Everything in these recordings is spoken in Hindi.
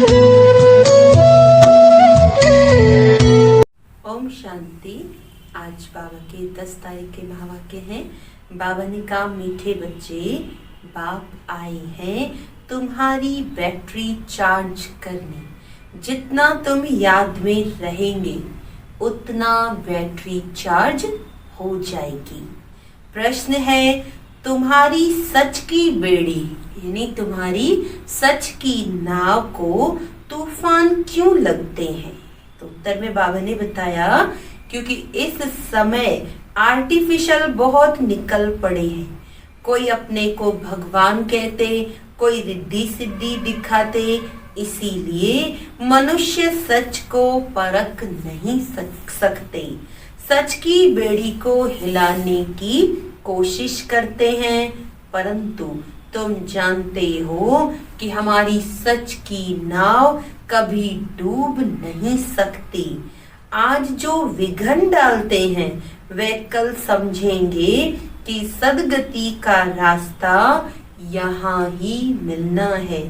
ओम शांति। आज बाबा के 10 तारीख के महावाक्य हैं। बाबा ने कहा, मीठे बच्चे, बाप आए हैं तुम्हारी बैटरी चार्ज करने। जितना तुम याद में रहेंगे उतना बैटरी चार्ज हो जाएगी। प्रश्न है, तुम्हारी सच की बेड़ी यानी तुम्हारी सच की नाव को तूफान क्यों लगते हैं? तो उत्तर में बाबा ने बताया, क्योंकि इस समय आर्टिफिशियल बहुत निकल पड़े हैं। कोई अपने को भगवान कहते, कोई रिद्धि सिद्धि दिखाते, इसीलिए मनुष्य सच को परख नहीं सकते। सच की बेड़ी को हिलाने की कोशिश करते हैं, परंतु तुम जानते हो कि हमारी सच की नाव कभी डूब नहीं सकती। आज जो विघन डालते हैं वे कल समझेंगे कि सदगति का रास्ता यहाँ ही मिलना है।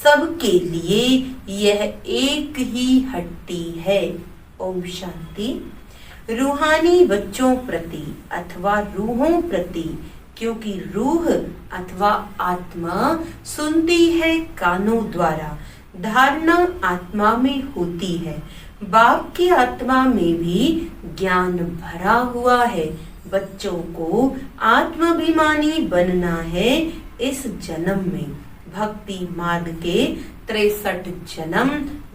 सबके लिए यह एक ही हट्टी है। ओम शांति। रूहानी बच्चों प्रति अथवा रूहों प्रति, क्योंकि रूह अथवा आत्मा सुनती है कानों द्वारा, धारणा आत्मा में होती है। बाप की आत्मा में भी ज्ञान भरा हुआ है। बच्चों को आत्माभिमानी बनना है इस जन्म में। भक्ति मार्ग के 63 जन्म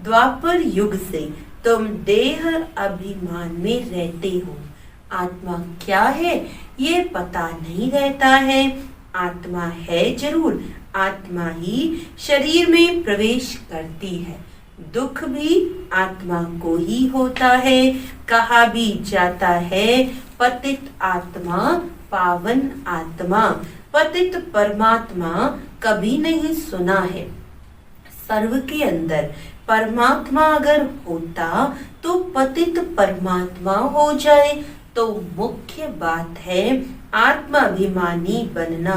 द्वापर युग से तुम देह अभिमान में रहते हो। आत्मा क्या है ये पता नहीं रहता है। आत्मा है जरूर, आत्मा ही शरीर में प्रवेश करती है। दुख भी आत्मा को ही होता है। कहा भी जाता है, पतित आत्मा पावन आत्मा। पतित परमात्मा कभी नहीं सुना है। सर्व के अंदर परमात्मा अगर होता तो पतित परमात्मा हो जाए। तो मुख्य बात है आत्माभिमानी बनना।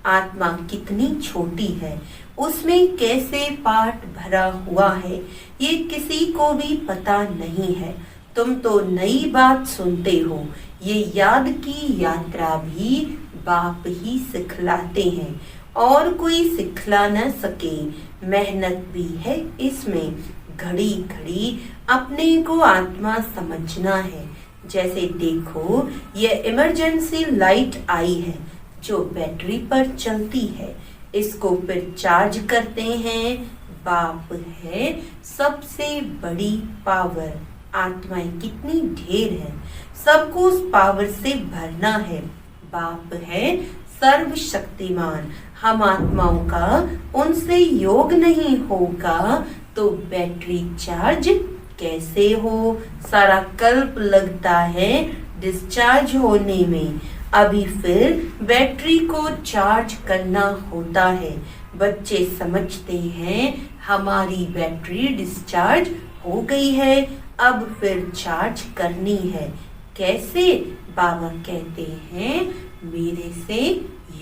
आत्मा कितनी छोटी है, उसमें कैसे पाठ भरा हुआ है, ये किसी को भी पता नहीं है। तुम तो नई बात सुनते हो। ये याद की यात्रा भी बाप ही सिखलाते हैं और कोई सिखला न सके। मेहनत भी है इसमें। घड़ी घड़ी अपने को आत्मा समझना है। जैसे देखो, ये इमरजेंसी लाइट आई है जो बैटरी पर चलती है। इसको फिर चार्ज करते हैं। बाप है सबसे बड़ी पावर। आत्माएं कितनी ढेर है, सबको उस पावर से भरना है। बाप है सर्वशक्तिमान। हम आत्माओं का उनसे योग नहीं होगा तो बैटरी चार्ज कैसे हो? सारा कल्प लगता है डिस्चार्ज होने में। अभी फिर बैटरी को चार्ज करना होता है। बच्चे समझते हैं हमारी बैटरी डिस्चार्ज हो गई है, अब फिर चार्ज करनी है। कैसे? बाबा कहते हैं मेरे से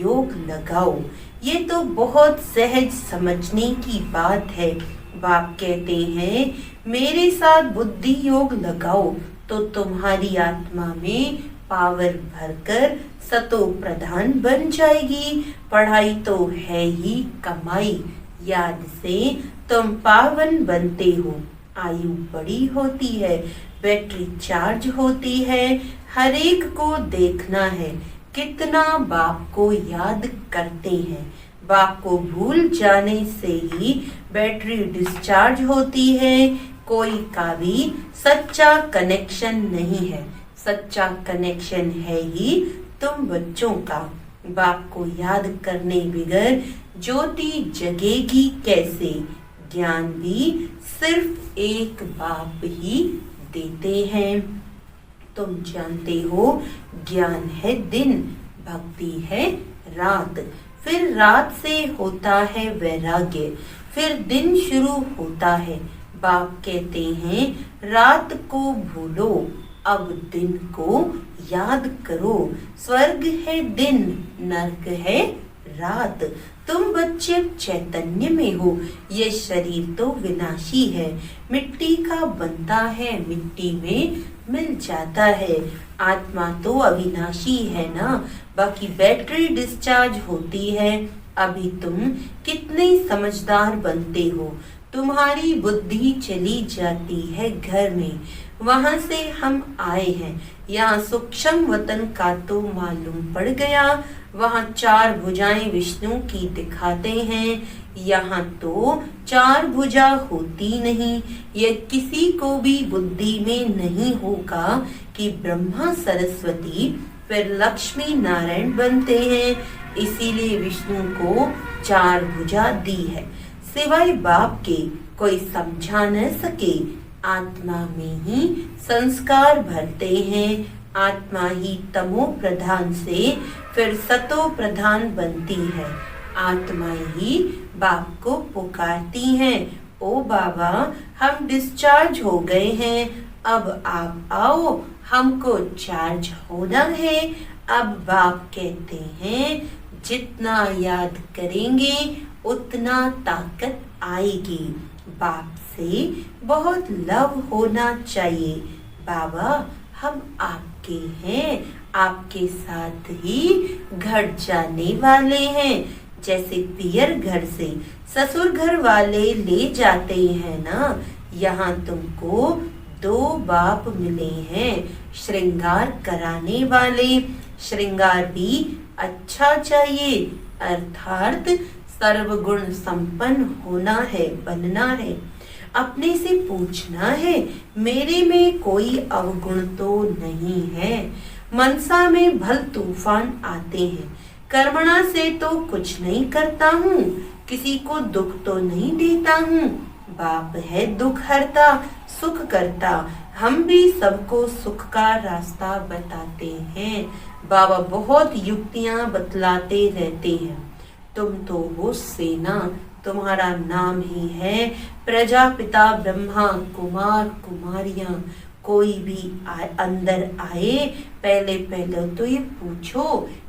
योग लगाओ। ये तो बहुत सहज समझने की बात है। बाप कहते हैं मेरे साथ बुद्धि योग लगाओ तो तुम्हारी आत्मा में पावर भरकर सतो प्रधान बन जाएगी। पढ़ाई तो है ही कमाई, याद से तुम पावन बनते हो। आयु बड़ी होती है, बैटरी चार्ज होती है। हर एक को देखना है कितना बाप को याद करते हैं। बाप को भूल जाने से ही बैटरी डिस्चार्ज होती है। कोई का भी सच्चा कनेक्शन नहीं है। सच्चा कनेक्शन है ही तुम बच्चों का। बाप को याद करने बगैर ज्योति जगेगी कैसे? ज्ञान भी सिर्फ एक बाप ही देते हैं। तुम जानते हो ज्ञान है दिन, भक्ति है रात, फिर रात से होता है वैराग्य, फिर दिन शुरू होता है। बाप कहते हैं रात को भूलो, अब दिन को याद करो। स्वर्ग है दिन, नरक है रात। तुम बच्चे चैतन्य में हो। ये शरीर तो विनाशी है, मिट्टी का बनता है, मिट्टी में मिल जाता है। आत्मा तो अविनाशी है ना, बाकी बैटरी डिस्चार्ज होती है। अभी तुम कितने समझदार बनते हो। तुम्हारी बुद्धि चली जाती है घर में, वहां से हम आए हैं। यहाँ सूक्ष्म वतन का तो मालूम पड़ गया। वहाँ 4 भुजाएं विष्णु की दिखाते हैं, यहाँ तो 4 भुजा होती नहीं। ये किसी को भी बुद्धि में नहीं होगा कि ब्रह्मा सरस्वती फिर लक्ष्मी नारायण बनते हैं। इसीलिए विष्णु को 4 भुजा दी है। सिवाय बाप के कोई समझा न सके। आत्मा में ही संस्कार भरते हैं। आत्मा ही तमो प्रधान से फिर सतो प्रधान बनती है। आत्मा ही बाप को पुकारती हैं, ओ बाबा हम डिस्चार्ज हो गए हैं, अब आप आओ, हमको चार्ज होना है। अब बाप कहते हैं जितना याद करेंगे उतना ताकत आएगी। बाप से बहुत लव होना चाहिए। बाबा हम आपके हैं, आपके साथ ही घर जाने वाले हैं। जैसे पियर घर से ससुर घर वाले ले जाते हैं ना, यहाँ तुमको 2 बाप मिले हैं श्रृंगार कराने वाले। श्रृंगार भी अच्छा चाहिए, अर्थात सर्वगुण संपन्न होना है, बनना है। अपने से पूछना है मेरे में कोई अवगुण तो नहीं है। मनसा में भल तूफान आते हैं, कर्मणा से तो कुछ नहीं करता हूँ, किसी को दुख तो नहीं देता हूँ। बाप है दुख हरता, सुख करता, हम भी सबको सुख का रास्ता बताते हैं। बाबा बहुत युक्तियां बतलाते रहते हैं। तुम तो हो सेना, तुम्हारा नाम ही है प्रजापिता ब्रह्मा। कुमार कुमारियां कोई भी अंदर आए, पहले पहले तो ये पूछो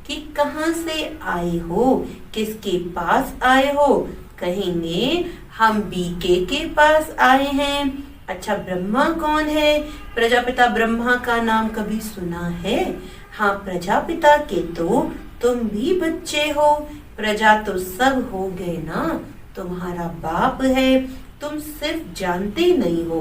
कि कहाँ से आए हो, किसके पास आए हो। कहेंगे हम बीके के पास आए हैं। अच्छा ब्रह्मा कौन है? प्रजापिता ब्रह्मा का नाम कभी सुना है? हाँ, प्रजापिता के तो तुम भी बच्चे हो। प्रजा तो सब हो गए ना, तुम्हारा बाप है, तुम सिर्फ जानते नहीं हो।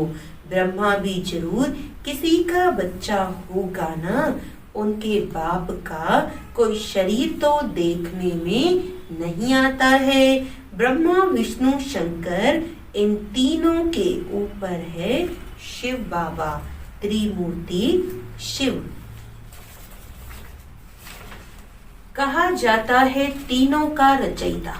ब्रह्मा भी जरूर किसी का बच्चा होगा ना। उनके बाप का कोई शरीर तो देखने में नहीं आता है। ब्रह्मा विष्णु शंकर इन तीनों के ऊपर है शिव बाबा, त्रिमूर्ति शिव। कहा जाता है तीनों का रचयिता।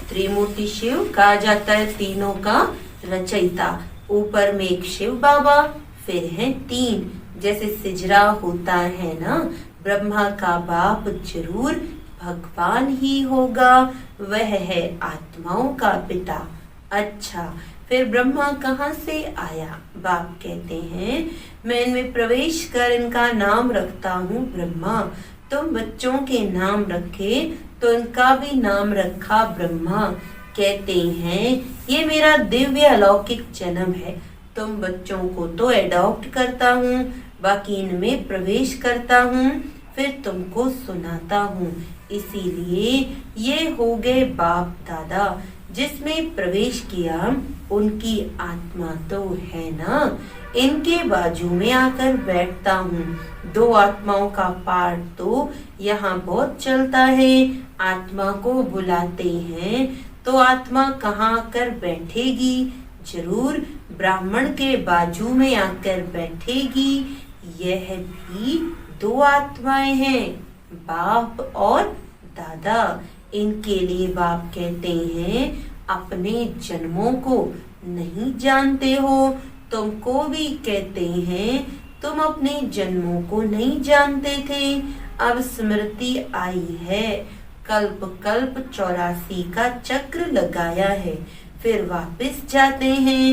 त्रिमूर्ति शिव कहा जाता है तीनों का रचयिता। ऊपर में एक शिव बाबा, फिर है 3। जैसे सिजरा होता है ना, ब्रह्मा का बाप जरूर भगवान ही होगा, वह है आत्माओं का पिता। अच्छा, फिर ब्रह्मा कहाँ से आया? बाप कहते हैं मैं इनमें प्रवेश कर इनका नाम रखता हूँ ब्रह्मा। तुम बच्चों के नाम रखे तो इनका भी नाम रखा ब्रह्मा। कहते हैं ये मेरा दिव्य अलौकिक जन्म है। तुम बच्चों को तो एडॉप्ट करता हूँ, बाकी इनमें प्रवेश करता हूँ, फिर तुमको सुनाता हूँ। इसीलिए ये हो गए बाप दादा। जिसमें प्रवेश किया उनकी आत्मा तो है ना, इनके बाजू में आकर बैठता हूँ। 2 आत्माओं का पाठ तो यहाँ बहुत चलता है। आत्मा को बुलाते हैं तो आत्मा कहाँ आकर बैठेगी? जरूर ब्राह्मण के बाजू में आकर बैठेगी। यह भी 2 आत्माएं हैं, बाप और दादा। इनके लिए बाप कहते हैं अपने जन्मों को नहीं जानते हो। तुमको भी कहते हैं तुम अपने जन्मों को नहीं जानते थे, अब स्मृति आई है। कल्प कल्प 84 का चक्र लगाया है, फिर वापस जाते हैं।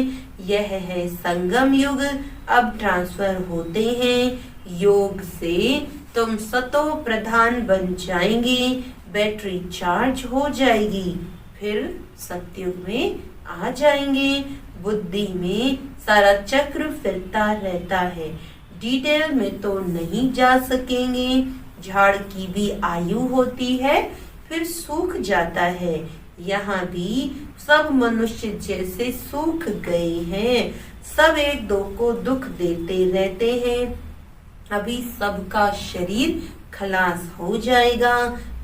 यह है संगम युग, अब ट्रांसफर होते हैं। योग से तुम सतो प्रधान बन जाएंगे। बैटरी चार्ज हो जाएगी, फिर सतयुग में आ जाएंगे। बुद्धि में सारा चक्र फिरता रहता है, डिटेल में तो नहीं जा सकेंगे। झाड़ की भी आयु होती है, फिर सूख जाता है। यहाँ भी सब मनुष्य जैसे सूख गए हैं, सब एक दो को दुख देते रहते हैं। अभी सबका शरीर खलास हो जाएगा,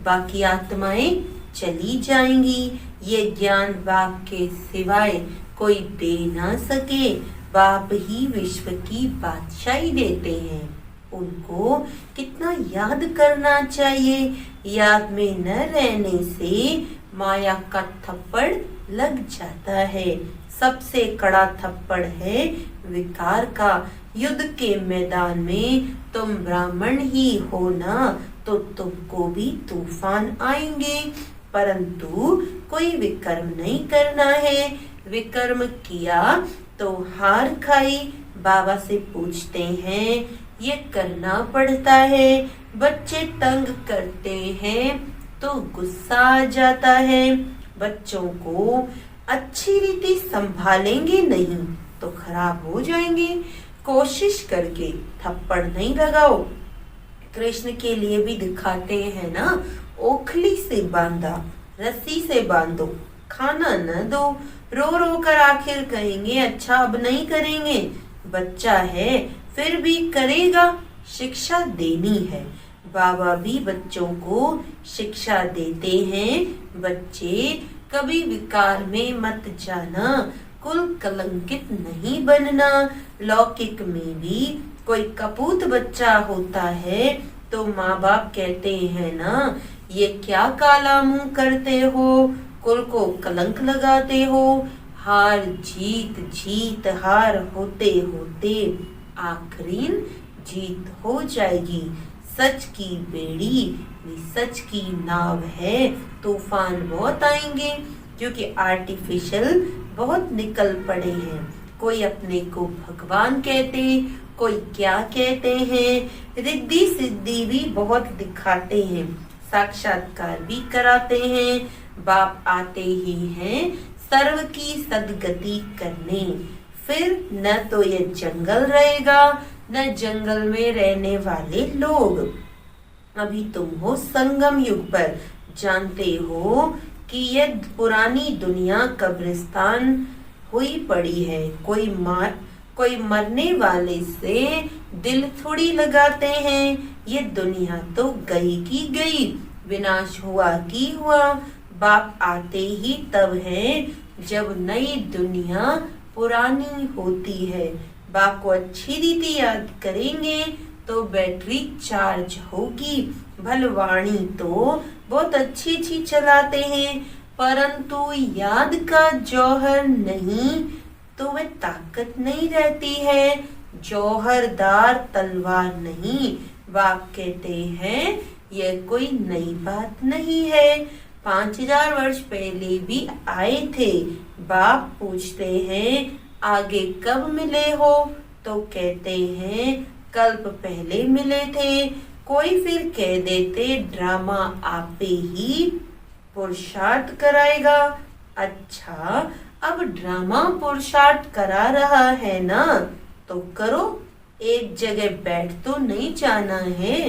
बाकी आत्माएं चली जाएंगी। ये ज्ञान बाप के सिवाय कोई दे ना सके। बाप ही विश्व की बादशाही देते हैं, उनको कितना याद करना चाहिए। याद में न रहने से माया का थप्पड़ लग जाता है। सबसे कड़ा थप्पड़ है विकार का। युद्ध के मैदान में तुम ब्राह्मण ही हो ना, तो तुमको भी तूफान आएंगे, परंतु कोई विकर्म नहीं करना है। विकर्म किया तो हार खाई। बाबा से पूछते हैं, ये करना पड़ता है। बच्चे तंग करते हैं तो गुस्सा आ जाता है। बच्चों को अच्छी रीति संभालेंगे नहीं तो खराब हो जाएंगे। कोशिश करके थप्पड़ नहीं लगाओ। कृष्ण के लिए भी दिखाते हैं ना, ओखली से बांधा, रस्सी से बांधो, खाना न दो। रो रो कर आखिर कहेंगे अच्छा अब नहीं करेंगे। बच्चा है फिर भी करेगा, शिक्षा देनी है। बाबा भी बच्चों को शिक्षा देते हैं। बच्चे कभी विकार में मत जाना, कुल कलंकित नहीं बनना। लौकिक में भी कोई कपूत बच्चा होता है तो माँ बाप कहते हैं ना, ये क्या काला मुंह करते हो, कुल को कलंक लगाते हो। हार जीत जीत हार होते होते आखिरीन जीत हो जाएगी। सच की बेड़ी भी सच की नाव है, तूफान बहुत आएंगे क्योंकि आर्टिफिशियल बहुत निकल पड़े हैं। कोई अपने को भगवान कहते, कोई क्या कहते हैं। रिद्धि सिद्धि भी बहुत दिखाते हैं, साक्षात्कार भी कराते हैं। बाप आते ही हैं सर्व की सदगति करने। फिर न तो ये जंगल रहेगा, न जंगल में रहने वाले लोग। अभी तुम हो संगम युग पर, जानते हो कि ये पुरानी दुनिया कब्रिस्तान हुई पड़ी है। कोई मरने वाले से दिल थोड़ी लगाते हैं। ये दुनिया तो गई की गई, विनाश हुआ की हुआ। बाप आते ही तब है जब नई दुनिया पुरानी होती है। बाप को अच्छी रीति याद करेंगे तो बैटरी चार्ज होगी। भलवाणी तो बहुत अच्छी अच्छी चलाते हैं, परंतु याद का जौहर नहीं तो वह ताकत नहीं रहती है। जौहरदार तलवार नहीं। बाप कहते हैं यह कोई नई बात नहीं है। 5000 वर्ष पहले भी आए थे। बाप पूछते हैं आगे कब मिले हो, तो कहते हैं कल्प पहले मिले थे। कोई फिर कह देते ड्रामा आपे ही पुरुषार्थ कराएगा। अच्छा, अब ड्रामा पुरुषार्थ करा रहा है ना, तो करो। एक जगह बैठ तो नहीं जाना है।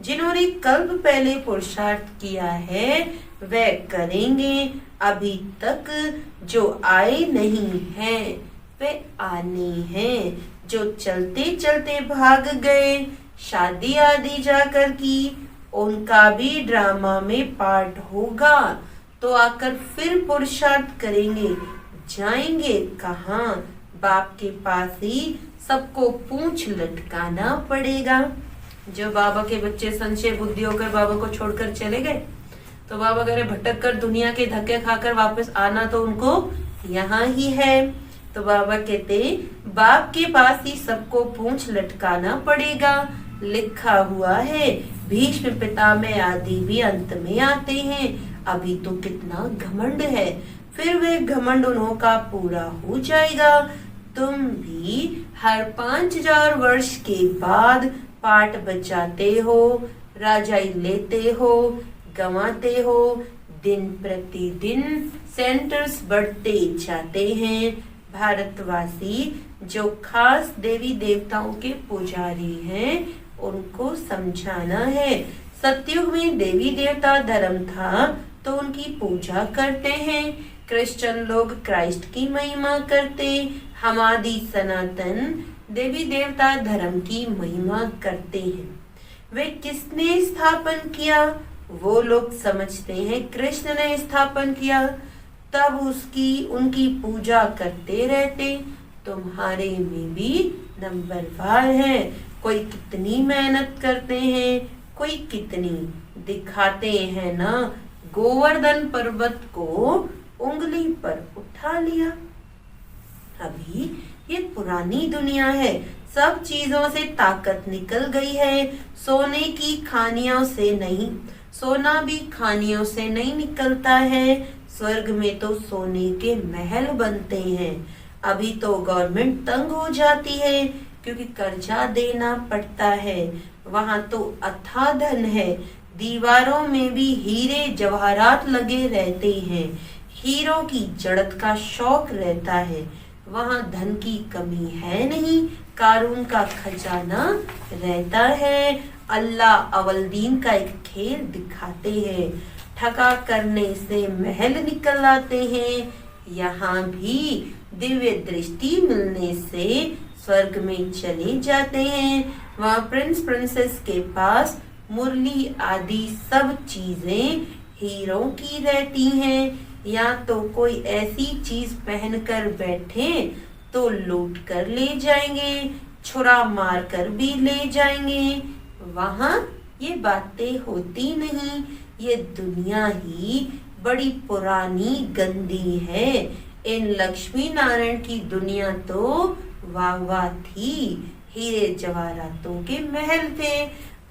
जिन्होंने कल्प पहले पुरुषार्थ किया है वह करेंगे। अभी तक जो आए नहीं हैं वे आने हैं। जो चलते चलते भाग गए, शादी आदि जाकर की, उनका भी ड्रामा में पार्ट होगा, तो आकर फिर पुरुषार्थ करेंगे। जाएंगे कहाँ? बाप के पास ही सबको पूंछ लटकाना पड़ेगा। जो बाबा के बच्चे संशय बुद्धि होकर बाबा को छोड़कर चले गए, तो बाबा कह रहे भटक कर दुनिया के धक्के खाकर वापस आना तो उनको यहाँ ही है। तो बाबा कहते बाप के पास ही सबको पूंछ लटकाना पड़ेगा। लिखा हुआ है भीष्म पितामह आदि भी अंत में आते हैं। अभी तो कितना घमंड है, फिर वह घमंड उन्हों का पूरा हो जाएगा। तुम भी हर 5000 वर्ष के बाद पाठ बचाते हो, राजाई लेते हो, गंवाते हो। दिन प्रतिदिन सेंटर्स बढ़ते जाते हैं। भारतवासी जो खास देवी देवताओं के पुजारी हैं उनको समझाना है। सतयुग में देवी देवता धर्म था तो उनकी पूजा करते हैं। क्रिश्चियन लोग क्राइस्ट की महिमा करते, हमारी सनातन देवी देवता धर्म की महिमा करते हैं। वे किसने स्थापन किया? वो लोग समझते हैं कृष्ण ने स्थापन किया, तब उनकी पूजा करते रहते। तुम्हारे में भी नंबरवार है। कोई कितनी मेहनत करते हैं, कोई कितनी दिखाते हैं ना। गोवर्धन पर्वत को उंगली पर उठा लिया। अभी ये पुरानी दुनिया है, सब चीजों से ताकत निकल गई है। सोने की खानियों से नहीं, सोना भी खानियों से नहीं निकलता है। स्वर्ग में तो सोने के महल बनते हैं। अभी तो गवर्नमेंट तंग हो जाती है क्योंकि कर्जा देना पड़ता है। वहां तो अथाह धन है। दीवारों में भी हीरे जवाहरात लगे रहते हैं। हीरों की जड़त का शौक रहता है। वहां धन की कमी है नहीं, कारून का खजाना रहता है। अल्लाह अवलदीन का एक खेल दिखाते हैं। ठगा करने से महल निकल आते हैं। यहाँ भी दिव्य दृष्टि मिलने से स्वर्ग में चले जाते हैं। वहाँ प्रिंस प्रिंसेस के पास मुरली आदि सब चीजें हीरों की रहती हैं। या तो कोई ऐसी चीज पहनकर बैठे तो लूट कर ले जाएंगे, छुरा मार कर भी ले जाएंगे। वहाँ ये बातें होती नहीं। ये दुनिया ही बड़ी पुरानी गंदी है। इन लक्ष्मी नारायण की दुनिया तो वाह वाह थी। हीरे जवाहरातों के महल थे।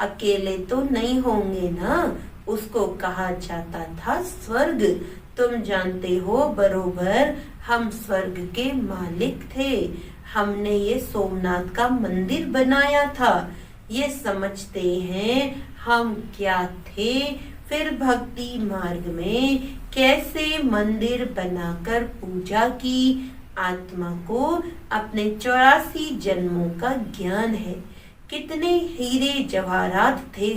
अकेले तो नहीं होंगे ना, उसको कहा जाता था स्वर्ग। तुम जानते हो बरोबर हम स्वर्ग के मालिक थे। हमने ये सोमनाथ का मंदिर बनाया था। ये समझते हैं हम क्या थे। फिर भक्ति मार्ग में कैसे मंदिर बनाकर पूजा की। आत्मा को अपने 84 जन्मों का ज्ञान है। कितने हीरे जवाहरात थे,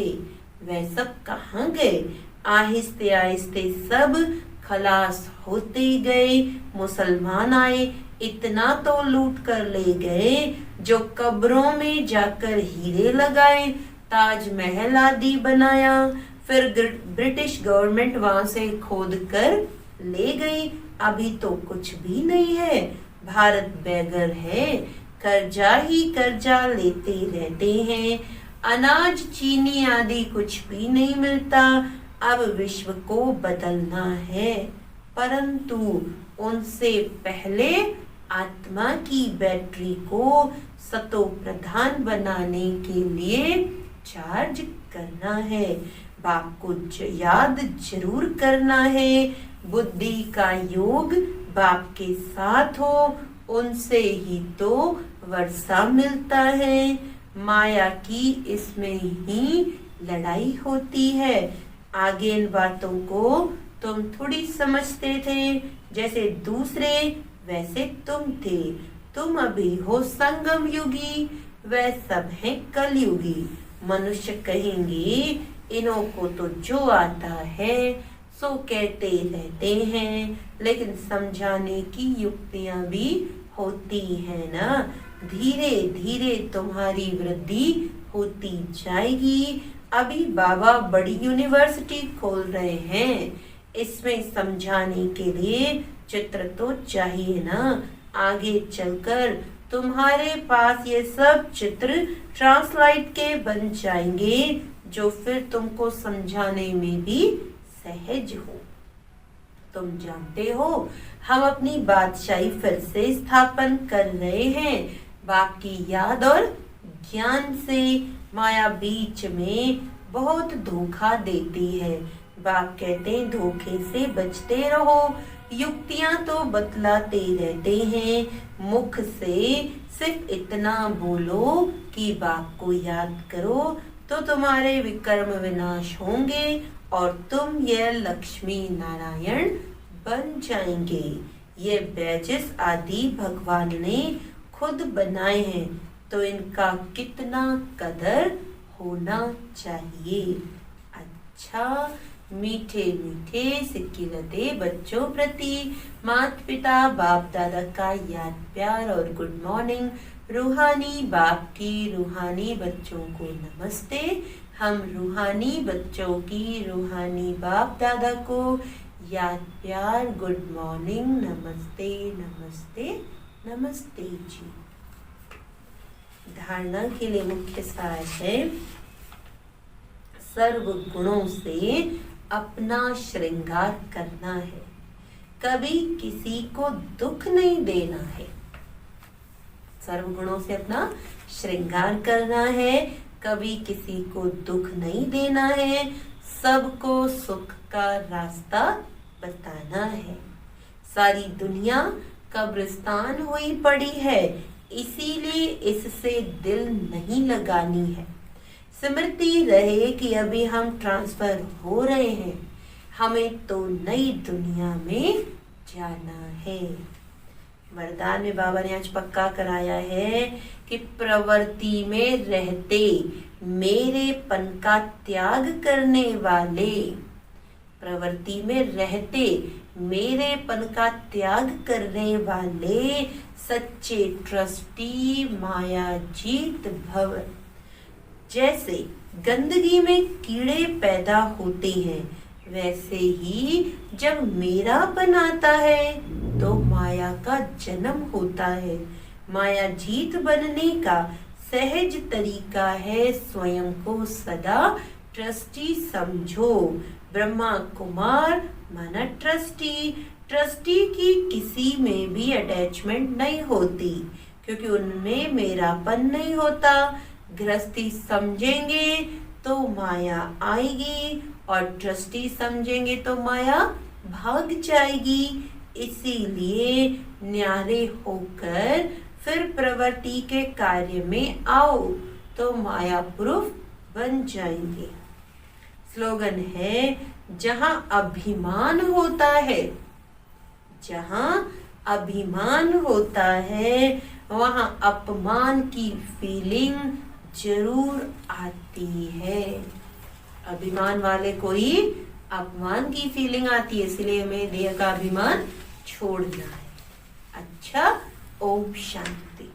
वह सब कहाँ गए? आहिस्ते आहिस्ते सब खलास होते गए। मुसलमान आए, इतना तो लूट कर ले गए जो कब्रों में जाकर हीरे लगाए, ताजमहल आदि बनाया। फिर ब्रिटिश गवर्नमेंट वहां से खोद कर ले गई। अभी तो कुछ भी नहीं है। भारत बेघर है, कर्जा ही कर्जा लेते रहते हैं। अनाज चीनी आदि कुछ भी नहीं मिलता। अब विश्व को बदलना है, परंतु उनसे पहले आत्मा की बैटरी को सतो प्रधान बनाने के लिए चार्ज करना है। बाप को याद जरूर करना है। बुद्धि का योग बाप के साथ हो, उनसे ही तो वर्षा मिलता है। माया की इसमें ही लड़ाई होती है। आगे इन बातों को तुम थोड़ी समझते थे। जैसे दूसरे वैसे तुम थे। तुम अभी हो संगम युगी, वह सब है कलयुगी। मनुष्य कहेंगे इन्हों को तो जो आता है सो कहते रहते हैं, लेकिन समझाने की युक्तियां भी होती है ना। धीरे धीरे तुम्हारी वृद्धि होती जाएगी। अभी बाबा बड़ी यूनिवर्सिटी खोल रहे हैं, इसमें समझाने के लिए चित्र तो चाहिए ना। आगे चलकर तुम्हारे पास ये सब चित्र ट्रांसलाइट के बन जाएंगे, जो फिर तुमको समझाने में भी सहज हो। तुम जानते हो हम अपनी बादशाही फिर से स्थापन कर रहे हैं। बाप की याद और ज्ञान से। माया बीच में बहुत धोखा देती है। बाप कहते हैं धोखे से बचते रहो। युक्तियां तो बतलाते रहते हैं, मुख से सिर्फ इतना बोलो कि बाप को याद करो, तो तुम्हारे विकर्म विनाश होंगे और तुम यह लक्ष्मी नारायण बन जाएंगे। ये बैजिस आदि भगवान ने खुद बनाए हैं, तो इनका कितना कदर होना चाहिए। अच्छा, मीठे मीठे सिक्किलते बच्चों प्रति माता पिता बाप दादा का याद प्यार और गुड मॉर्निंग। रूहानी बाप की रूहानी बच्चों को नमस्ते। हम रूहानी बच्चों की रूहानी बाप दादा को याद प्यार गुड मॉर्निंग, नमस्ते नमस्ते नमस्ते जी। धारणा के लिए मुख्य सार है, सर्व गुणों से अपना श्रृंगार करना है, कभी किसी को दुख नहीं देना है। सर्व गुणों से अपना श्रृंगार करना है, कभी किसी को दुख नहीं देना है, सबको सुख का रास्ता बताना है। सारी दुनिया कब्रिस्तान हुई पड़ी है, इसीलिए इससे दिल नहीं लगानी है। स्मृति रहे कि अभी हम ट्रांसफर हो रहे हैं, हमें तो नई दुनिया में जाना है। वरदान में बाबा ने आज पक्का कराया है कि प्रवृत्ति में रहते मेरेपन का त्याग करने वाले, प्रवृत्ति में रहते मेरेपन का त्याग करने वाले सच्चे ट्रस्टी माया जीत भव। जैसे गंदगी में कीड़े पैदा होते हैं, वैसे ही जब मेरापन आता है तो माया का जन्म होता है। माया जीत बनने का सहज तरीका है, स्वयं को सदा ट्रस्टी समझो। ब्रह्मा कुमार माना ट्रस्टी, ट्रस्टी की किसी में भी अटैचमेंट नहीं होती, क्योंकि उनमें मेरापन नहीं होता। गृहस्थी समझेंगे तो माया आएगी, और ट्रस्टी समझेंगे तो माया भाग जाएगी। इसीलिए न्यारे होकर फिर प्रवृत्ति के कार्य में आओ तो माया प्रूफ बन जाएंगे। स्लोगन है, जहां अभिमान होता है, जहां अभिमान होता है वहां अपमान की फीलिंग जरूर आती है। अभिमान वाले को ही अपमान की फीलिंग आती है, इसलिए हमें देह का अभिमान छोड़ना है। अच्छा, ओम शांति।